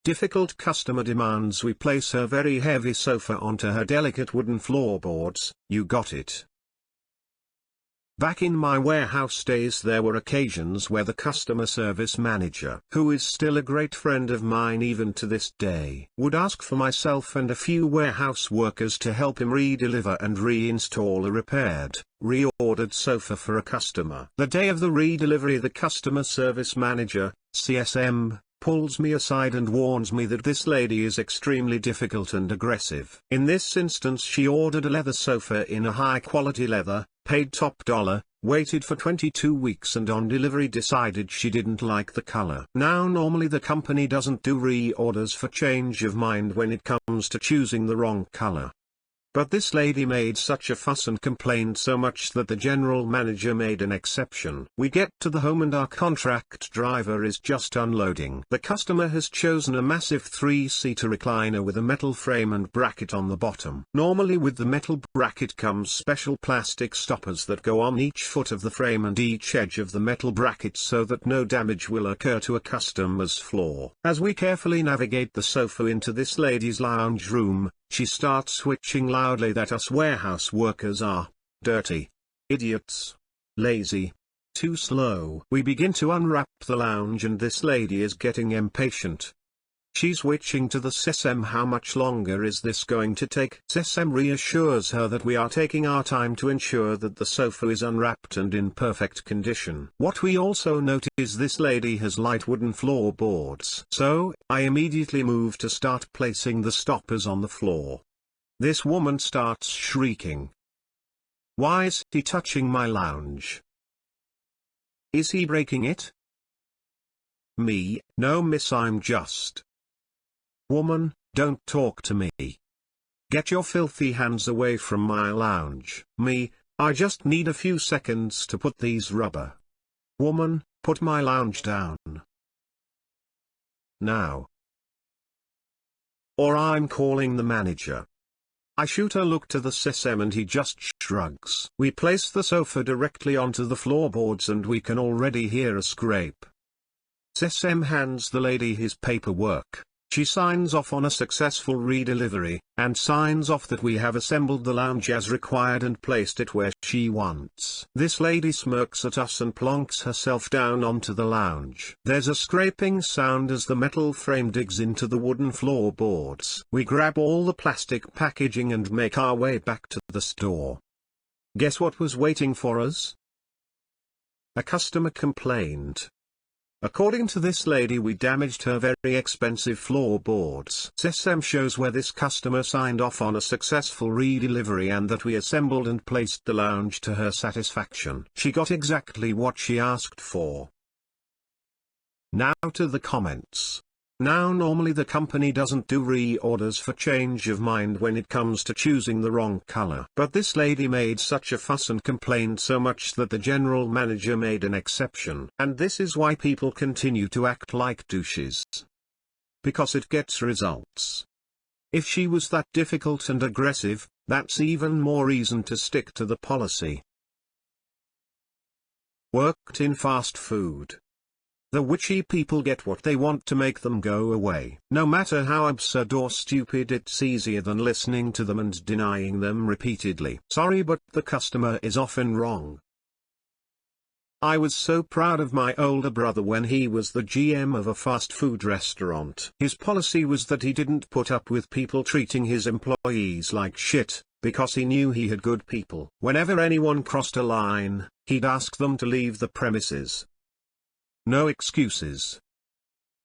difficult customer demands we place her very heavy sofa onto her delicate wooden floorboards. You got it. Back in my warehouse days there were occasions where the customer service manager, who is still a great friend of mine even to this day, would ask for myself and a few warehouse workers to help him redeliver and reinstall a repaired, reordered sofa for a customer. The day of the redelivery the customer service manager, CSM, pulls me aside and warns me that this lady is extremely difficult and aggressive. In this instance she ordered a leather sofa in a high-quality leather, paid top dollar, waited for 22 weeks and on delivery decided she didn't like the color. Now normally the company doesn't do reorders for change of mind when it comes to choosing the wrong color. But this lady made such a fuss and complained so much that the general manager made an exception. We get to the home and our contract driver is just unloading. The customer has chosen a massive 3-seater recliner with a metal frame and bracket on the bottom. Normally with the metal bracket comes special plastic stoppers that go on each foot of the frame and each edge of the metal bracket so that no damage will occur to a customer's floor. As we carefully navigate the sofa into this lady's lounge room, she starts switching loudly that us warehouse workers are dirty, idiots, lazy, too slow. We begin to unwrap the lounge and this lady is getting impatient. She's witching to the CSM how much longer is this going to take. CSM reassures her that we are taking our time to ensure that the sofa is unwrapped and in perfect condition. What we also note is this lady has light wooden floorboards. So, I immediately move to start placing the stoppers on the floor. This woman starts shrieking. Why is he touching my lounge? Is he breaking it? Me, no miss, I'm just. Woman, don't talk to me. Get your filthy hands away from my lounge. Me, I just need a few seconds to put these rubber. Woman, put my lounge down. Now. Or I'm calling the manager. I shoot a look to the CSM and he just shrugs. We place the sofa directly onto the floorboards and we can already hear a scrape. CSM hands the lady his paperwork. She signs off on a successful redelivery, and signs off that we have assembled the lounge as required and placed it where she wants. This lady smirks at us and plonks herself down onto the lounge. There's a scraping sound as the metal frame digs into the wooden floorboards. We grab all the plastic packaging and make our way back to the store. Guess what was waiting for us? A customer complained. According to this lady, we damaged her very expensive floorboards. CSM shows where this customer signed off on a successful redelivery and that we assembled and placed the lounge to her satisfaction. She got exactly what she asked for. Now to the comments. Now normally the company doesn't do reorders for change of mind when it comes to choosing the wrong color. But this lady made such a fuss and complained so much that the general manager made an exception. And this is why people continue to act like douches. Because it gets results. If she was that difficult and aggressive, that's even more reason to stick to the policy. Worked in fast food. The witchy people get what they want to make them go away. No matter how absurd or stupid, it's easier than listening to them and denying them repeatedly. Sorry, but the customer is often wrong. I was so proud of my older brother when he was the GM of a fast food restaurant. His policy was that he didn't put up with people treating his employees like shit, because he knew he had good people. Whenever anyone crossed a line, he'd ask them to leave the premises. No excuses.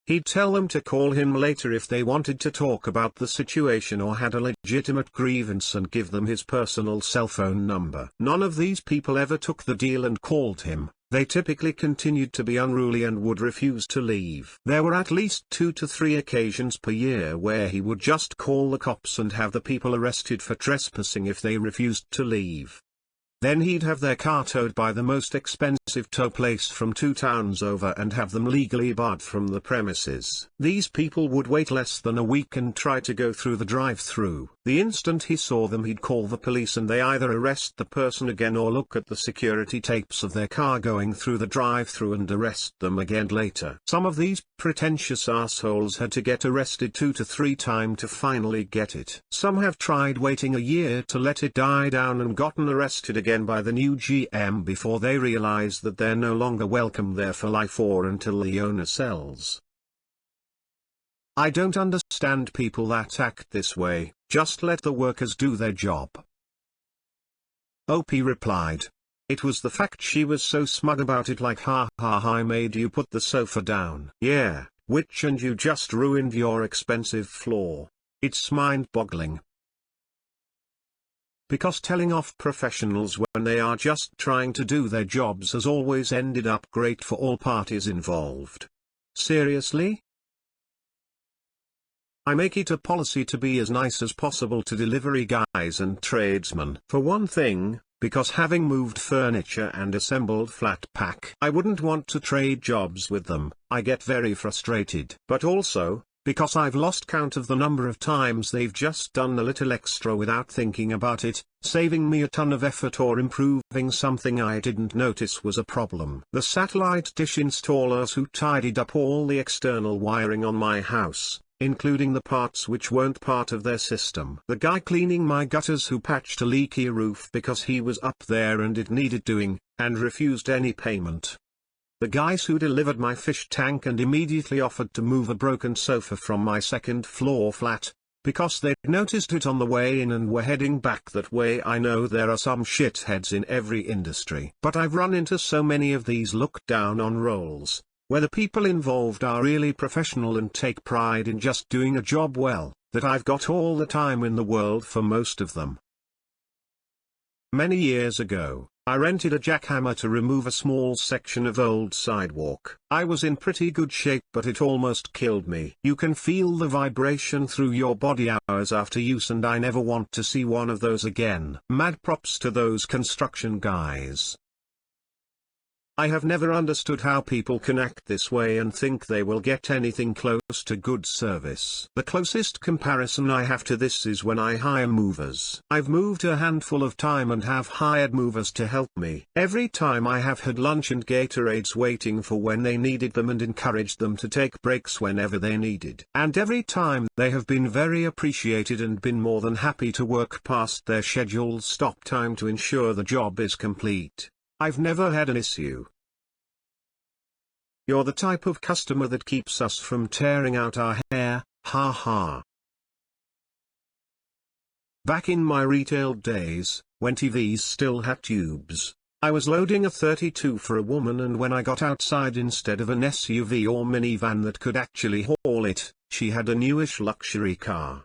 He'd tell them to call him later if they wanted to talk about the situation or had a legitimate grievance and give them his personal cell phone number. None of these people ever took the deal and called him. They typically continued to be unruly and would refuse to leave. There were at least 2 to 3 occasions per year where he would just call the cops and have the people arrested for trespassing if they refused to leave. Then he'd have their car towed by the most expensive tow place from 2 towns over and have them legally barred from the premises. These people would wait less than a week and try to go through the drive-through. The instant he saw them, he'd call the police, and they either arrest the person again or look at the security tapes of their car going through the drive-through and arrest them again later. Some of these pretentious assholes had to get arrested 2 to 3 times to finally get it. Some have tried waiting a year to let it die down and gotten arrested again by the new GM before they realize that they're no longer welcome there for life or until the owner sells. I don't understand people that act this way. Just let the workers do their job. OP replied. It was the fact she was so smug about it, like, ha ha ha, I made you put the sofa down. Yeah, which, and you just ruined your expensive floor. It's mind-boggling. Because telling off professionals when they are just trying to do their jobs has always ended up great for all parties involved. Seriously? I make it a policy to be as nice as possible to delivery guys and tradesmen. For one thing, because having moved furniture and assembled flat pack, I wouldn't want to trade jobs with them. I get very frustrated. But also, because I've lost count of the number of times they've just done a little extra without thinking about it, saving me a ton of effort or improving something I didn't notice was a problem. The satellite dish installers who tidied up all the external wiring on my house, including the parts which weren't part of their system. The guy cleaning my gutters who patched a leaky roof because he was up there and it needed doing, and refused any payment. The guys who delivered my fish tank and immediately offered to move a broken sofa from my second floor flat, because they'd noticed it on the way in and were heading back that way. I know there are some shitheads in every industry, but I've run into so many of these look-down-on roles, where the people involved are really professional and take pride in just doing a job well, that I've got all the time in the world for most of them. Many years ago, I rented a jackhammer to remove a small section of old sidewalk. I was in pretty good shape, but it almost killed me. You can feel the vibration through your body hours after use, and I never want to see one of those again. Mad props to those construction guys. I have never understood how people can act this way and think they will get anything close to good service. The closest comparison I have to this is when I hire movers. I've moved a handful of time and have hired movers to help me. Every time I have had lunch and Gatorades waiting for when they needed them and encouraged them to take breaks whenever they needed. And every time they have been very appreciated and been more than happy to work past their scheduled stop time to ensure the job is complete. I've never had an issue. You're the type of customer that keeps us from tearing out our hair, ha ha. Back in my retail days, when TVs still had tubes, I was loading a 32 for a woman, and when I got outside, instead of an SUV or minivan that could actually haul it, she had a newish luxury car.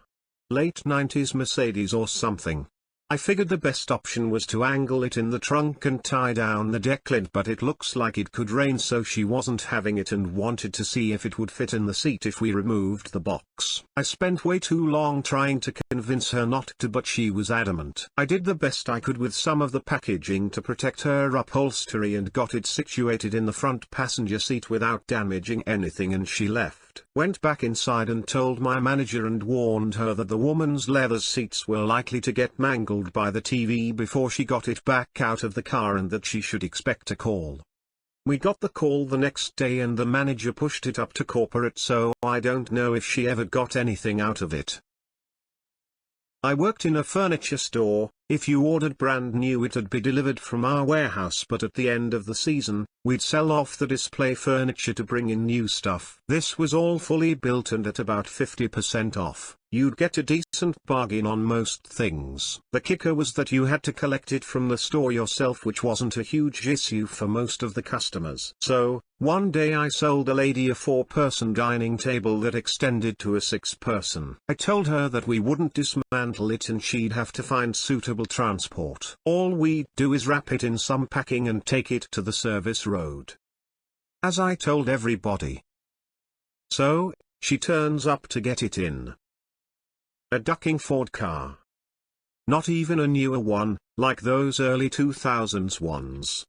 Late 90s Mercedes or something. I figured the best option was to angle it in the trunk and tie down the deck lid, but it looks like it could rain, so she wasn't having it and wanted to see if it would fit in the seat if we removed the box. I spent way too long trying to convince her not to, but she was adamant. I did the best I could with some of the packaging to protect her upholstery and got it situated in the front passenger seat without damaging anything, and she left. Went back inside and told my manager and warned her that the woman's leather seats were likely to get mangled by the TV before she got it back out of the car, and that she should expect a call. We got the call the next day and the manager pushed it up to corporate, so I don't know if she ever got anything out of it. I worked in a furniture store. If you ordered brand new, it'd be delivered from our warehouse, but at the end of the season, we'd sell off the display furniture to bring in new stuff. This was all fully built and at about 50% off. You'd get a decent bargain on most things. The kicker was that you had to collect it from the store yourself, which wasn't a huge issue for most of the customers. So, one day I sold a lady a 4-person dining table that extended to a 6-person. I told her that we wouldn't dismantle it and she'd have to find suitable transport. All we'd do is wrap it in some packing and take it to the service road. As I told everybody. So, she turns up to get it in a ducking Ford car. Not even a newer one, like those early 2000s ones.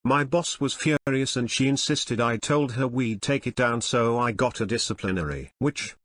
My boss was furious and she insisted I told her we'd take it down, so I got a disciplinary, which